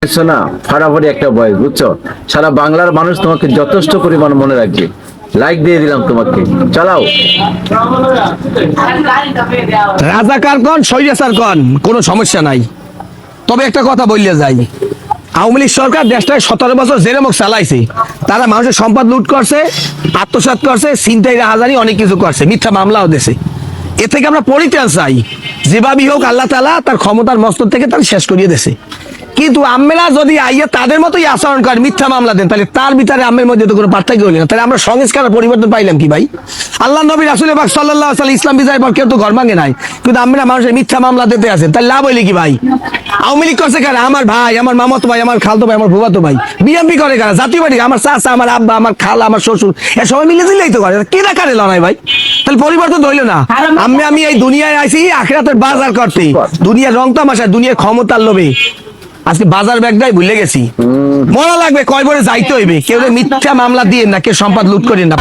না ফাটাফাটি একটা বয়স, বুঝছো? সারা বাংলার মানুষ তোমাকে যথেষ্ট পরিমাণ মনে রাখবে। লাইক দিয়ে দিলাম তোমাকে, চালাও। রাজাকার কন স্বৈরাচার কন কোনো সমস্যা নাই, তবে একটা কথা বললে যাই, আওয়ামী লীগ সরকার দেশটায় 17 বছর জেরেমক চালাইছে। তারা মানুষের সম্পদ লুট করছে, আত্মসাৎ করছে, ছিনতাই রাহাজানি অনেক কিছু করছে, মিথ্যা মামলাও দিয়েছে। এ থেকে আমরা পরিত্রাণ চাই। যেভাবেই হোক আল্লাহ তাআলা তার ক্ষমতার মস্তক থেকে তার শেষ করিয়ে দিয়েছে। কিন্তু আমরা যদি আইয়া তাদের মতোই আচরণ করে মিথ্যা মামলা দেন, তাহলে তার ভিতরে আমের মধ্যে তো কোনো পার্থক্য হলো না। তাহলে আমরা সংস্কার পরিবর্তন পাইলাম কি ভাই? আল্লাহ নবী রাসূল পাক সাল্লাল্লাহু আলাইহি ইসলাম বিজয়ের পর কেউ তো ঘর ভাঙে নাই, কিন্তু আমরা মানুষের মিথ্যা মামলা দিতে আছেন, তাহলে লাভ হইলে কি ভাই? আওয়ামী লীগ করছে কারা? আমার ভাই, আমার মামাতো ভাই, আমার খালতো ভাই, আমার ফুফাতো ভাই। বিএনপি করে কারা? জাতীয় পার্টি, আমার চাচা, আমার আব্বা, আমার খালা, আমার শ্বশুর, এ সবাই মিলে দিলেই তো করে। কেনা কারে লড়াই ভাই? তাহলে পরিবর্তন হইলো না। আমি এই দুনিয়ায় আইছি আখিরাতের বাজার করতে, দুনিয়ার রং তামাশা, দুনিয়ার ক্ষমতার লোভে আজকে বাজার ব্যাগটাই ভুলে গেছি। মনে লাগবে কয় বরে যাইতে হইবে, কেউ মিথ্যা মামলা দিয়ে না, কেউ সম্পদ লুট করেন না।